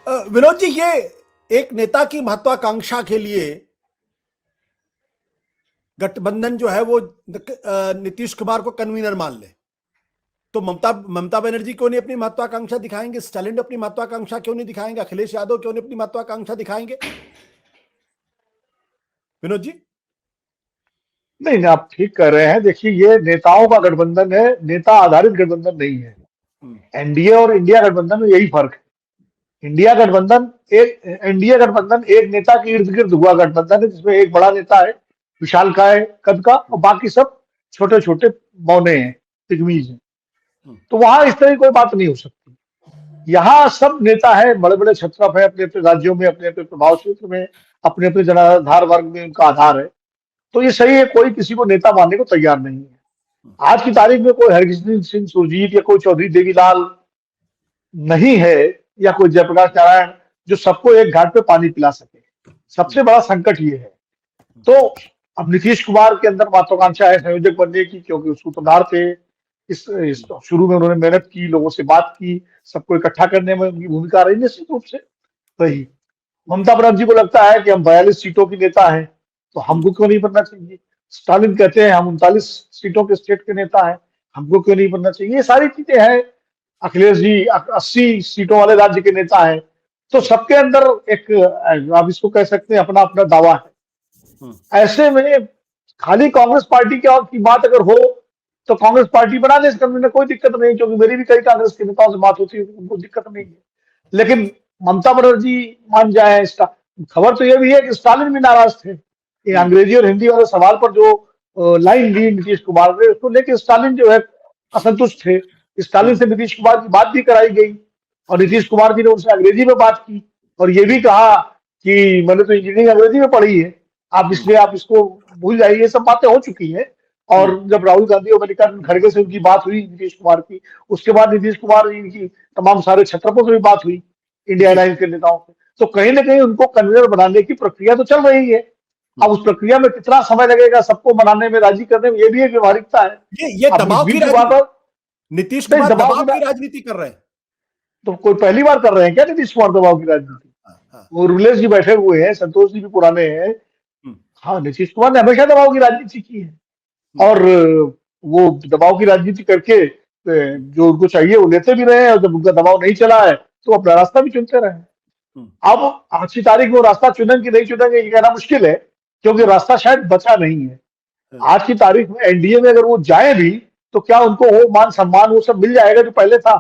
विनोद जी, ये एक नेता की महत्वाकांक्षा के लिए गठबंधन जो है वो नीतीश कुमार को कन्वीनर मान ले, तो ममता बनर्जी क्यों नहीं अपनी महत्वाकांक्षा दिखाएंगे? स्टालिन अपनी महत्वाकांक्षा क्यों नहीं दिखाएंगे? अखिलेश यादव क्यों नहीं अपनी महत्वाकांक्षा दिखाएंगे? विनोद जी, नहीं ना, आप ठीक कर रहे हैं। देखिए, ये नेताओं का गठबंधन है, नेता आधारित गठबंधन नहीं है। एनडीए और इंडिया गठबंधन में यही फर्क है। एनडीए गठबंधन एक नेता के इर्द गिर्द हुआ गठबंधन है, जिसमें एक बड़ा नेता है विशालकाय कद का, और बाकी सब छोटे छोटे बौने हैं, तिगमीज हैं। तो वहां इस तरह की कोई बात नहीं हो सकती। यहाँ सब नेता है, बड़े बड़े छत्रप है, अपने अपने राज्यों में, अपने अपने प्रभाव क्षेत्र में, अपने अपने जनाधार वर्ग में उनका आधार है। तो ये सही है, कोई किसी को नेता मानने को तैयार नहीं है। आज की तारीख में कोई हरकिशन सिंह सुरजीत या कोई चौधरी देवीलाल नहीं है, या कोई जयप्रकाश नारायण, जो सबको एक घाट पे पानी पिला सके। सबसे बड़ा संकट ये है। तो अब नीतीश कुमार के अंदर महत्वाकांक्षा है संयोजक बनने की, क्योंकि वो सूत्रधार थे। इस शुरू में उन्होंने मेहनत की, लोगों से बात की, सबको इकट्ठा करने में उनकी भूमिका रही निश्चित रूप से रही। ममता बनर्जी को लगता है कि हम 42 सीटों की नेता हैं, तो हमको क्यों नहीं बनना चाहिए। स्टालिन कहते हैं हम 39 सीटों के स्टेट के नेता हैं, हमको क्यों नहीं बनना चाहिए। ये सारी चीजें हैं। अखिलेश जी 80 सीटों वाले राज्य के नेता हैं। तो सबके अंदर एक, आप इसको कह सकते हैं, अपना अपना दावा है। ऐसे में खाली कांग्रेस पार्टी की बात अगर हो, तो कांग्रेस पार्टी बनाने से करने में कोई दिक्कत नहीं, क्योंकि मेरी भी कई कांग्रेस के नेताओं से बात होती है, उनको दिक्कत नहीं है। लेकिन ममता बनर्जी मान जाए, इसका खबर तो यह भी है कि स्टालिन भी नाराज थे। ये अंग्रेजी और हिंदी वाले सवाल पर जो लाइन ली नीतीश कुमार ने, उसको लेकर स्टालिन जो है असंतुष्ट थे। स्टालिन से नीतीश कुमार की बात भी कराई गई, और नीतीश कुमार जी ने उनसे अंग्रेजी में बात की, और ये भी कहा कि मैंने तो इंजीनियरिंग अंग्रेजी में पढ़ी है, आप इसलिए आप इसको भूल जाइए। ये सब बातें हो चुकी हैं। और जब राहुल गांधी और मल्लिकार्जुन खड़गे से उनकी बात हुई नीतीश कुमार की, उसके बाद नीतीश कुमार जी की तमाम सारे छत्रपों से भी बात हुई, इंडिया अलायंस के नेताओं से। तो कहीं ना कहीं उनको कन्वीनर बनाने की प्रक्रिया तो चल रही है। अब उस प्रक्रिया में कितना समय लगेगा सबको मनाने में, राजी करने में, ये भी एक व्यवहारिकता है। ये अब इस दबाव की बीच राजनीति, नीतीश कुमार दबाव की राजनीति कर रहे हैं। तो कोई पहली बार कर रहे हैं क्या नीतीश कुमार दबाव की राजनीति? वो रुलेश जी बैठे हुए हैं, संतोष जी भी पुराने हैं। हाँ, नीतीश कुमार ने हमेशा दबाव की राजनीति की है, और वो दबाव की राजनीति करके जो उनको चाहिए वो लेते भी रहे हैं, और जब उनका दबाव नहीं चला है तो अपना रास्ता भी चुनते रहे। अब आज की तारीख में वो रास्ता चुनेंगे कि नहीं चुनेंगे, ये कहना मुश्किल है, क्योंकि रास्ता शायद बचा नहीं है। आज की तारीख में एनडीए में अगर वो जाए भी, तो क्या उनको वो मान सम्मान वो सब मिल जाएगा जो पहले था?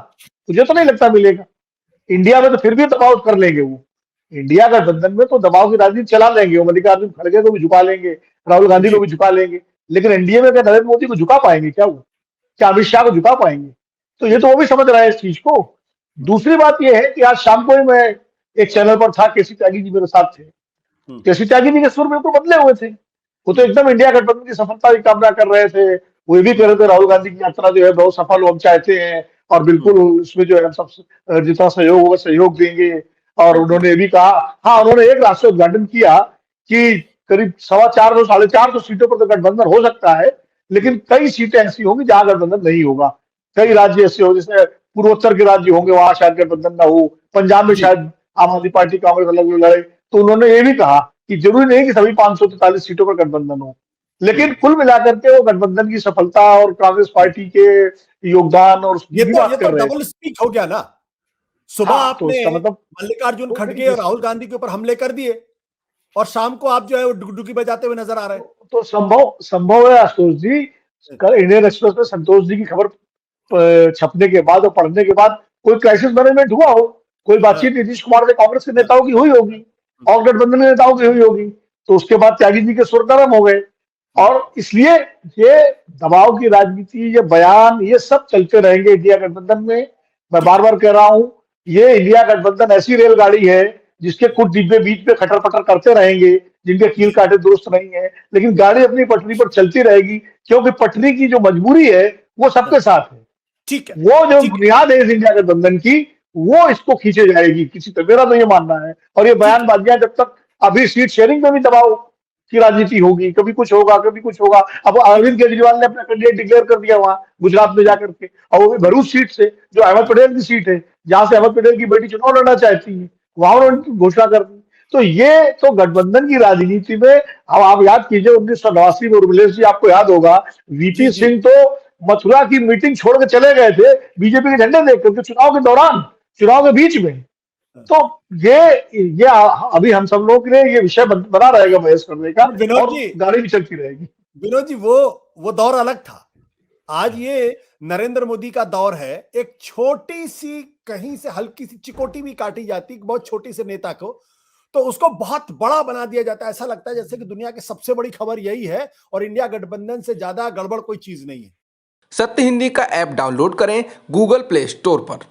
मुझे तो नहीं लगता मिलेगा। इंडिया में तो फिर भी दबाव कर लेंगे वो। इंडिया गठबंधन में तो दबाव की राजनीति चला लेंगे वो, मल्लिकार्जुन खड़गे को भी झुका लेंगे, राहुल गांधी को भी झुका लेंगे। लेकिन एनडीए में क्या नरेंद्र मोदी को झुका पाएंगे क्या वो? क्या अमित शाह को झुका पाएंगे? तो ये तो वो भी समझ रहा है इस चीज को। दूसरी बात ये है कि आज शाम को ही मैं एक चैनल पर था, केसी त्यागी जी मेरे साथ थे। केसी त्यागी जी के सुर बिल्कुल बदले हुए थे। वो तो एकदम इंडिया गठबंधन की सफलता की कामना कर रहे थे। वो ये भी कह रहे थे राहुल गांधी की यात्रा जो है बहुत सफल हो, हम चाहते हैं, और बिल्कुल उसमें जो है हम सब जितना सहयोग होगा सहयोग देंगे। और उन्होंने ये भी कहा, हाँ, उन्होंने एक राष्ट्रीय उद्घाटन किया कि करीब 425 450 सीटों पर तो गठबंधन हो सकता है, लेकिन कई सीटें ऐसी होंगी जहां गठबंधन नहीं होगा। कई राज्य ऐसे हो, जैसे पूर्वोत्तर के राज्य होंगे, वहां शायद गठबंधन ना हो। पंजाब में शायद आम आदमी पार्टी कांग्रेस अलग लड़े। तो उन्होंने ये भी कहा कि जरूरी नहीं कि सभी 543 सीटों पर गठबंधन हो, लेकिन कुल मिलाकर के वो गठबंधन की सफलता और कांग्रेस पार्टी के योगदान और उसकी भी बात कर रहे डबल थे। स्पीक हो गया ना। सुबह तो आपने इसका मतलब मल्लिकार्जुन खड़गे और राहुल गांधी के ऊपर हमले कर दिए, और शाम को आप जो है वो डुगडुगी बजाते हुए नजर आ रहे हैं। तो संभव है आशुतोष जी। कल इंडियन एक्सप्रेस में संतोष जी की खबर छपने के बाद और पढ़ने के बाद कोई क्राइसिस मैनेजमेंट हुआ हो, कोई बातचीत नीतीश कुमार से कांग्रेस के नेताओं की हुई होगी और गठबंधन के नेताओं की हुई होगी। तो उसके बाद त्यागी जी के सुर नरम हो गए, और इसलिए ये दबाव की राजनीति, ये बयान, ये सब चलते रहेंगे इंडिया गठबंधन में। मैं बार बार कह रहा हूं, ये इंडिया गठबंधन ऐसी रेलगाड़ी है जिसके कुछ डिब्बे बीच में खटर पटर करते रहेंगे, जिनके कील कांटे दुरुस्त नहीं है, लेकिन गाड़ी अपनी पटरी पर चलती रहेगी, क्योंकि पटरी की जो मजबूरी है वो सबके साथ है। ठीक है, वो जो बुनियाद है इस इंडिया गठबंधन की, वो इसको खींचे जाएगी किसी तरह, मेरा तो ये मानना है। और ये बयानबाजियां जब तक, अभी सीट शेयरिंग में भी दबाव की राजनीति होगी, कभी कुछ होगा कभी कुछ होगा। अब अरविंद केजरीवाल ने अपना कैंडिडेट डिक्लेयर कर दिया वहां गुजरात में जाकर के, और वो भी भरूच सीट से, जो अहमद पटेल की सीट है, जहां से अहमद पटेल की बेटी चुनाव लड़ना चाहती है। वहां उन्होंने घोषणा कर दी। तो ये तो गठबंधन की राजनीति में, अब आप याद कीजिए 1989 में उर्मिलेश जी, आपको याद होगा, जी वीपी जी सिंह तो मथुरा की मीटिंग छोड़ के चले गए थे बीजेपी के झंडे देख करके, चुनाव के दौरान, चुनाव के बीच में। तो ये अभी हम सब लोगों के लिए ये विषय बना रहेगा बहस करने का, विनोद और जी, गाड़ी भी चलती रहेगी। विनोद जी, वो दौर अलग था। आज ये नरेंद्र मोदी का दौर है। एक छोटी सी, कहीं से हल्की सी चिकोटी भी काटी जाती बहुत छोटी से नेता को, तो उसको बहुत बड़ा बना दिया जाता है। ऐसा लगता है जैसे कि दुनिया की सबसे बड़ी खबर यही है और इंडिया गठबंधन से ज्यादा गड़बड़ कोई चीज नहीं है। सत्य हिंदी का ऐप डाउनलोड करें गूगल प्ले स्टोर पर।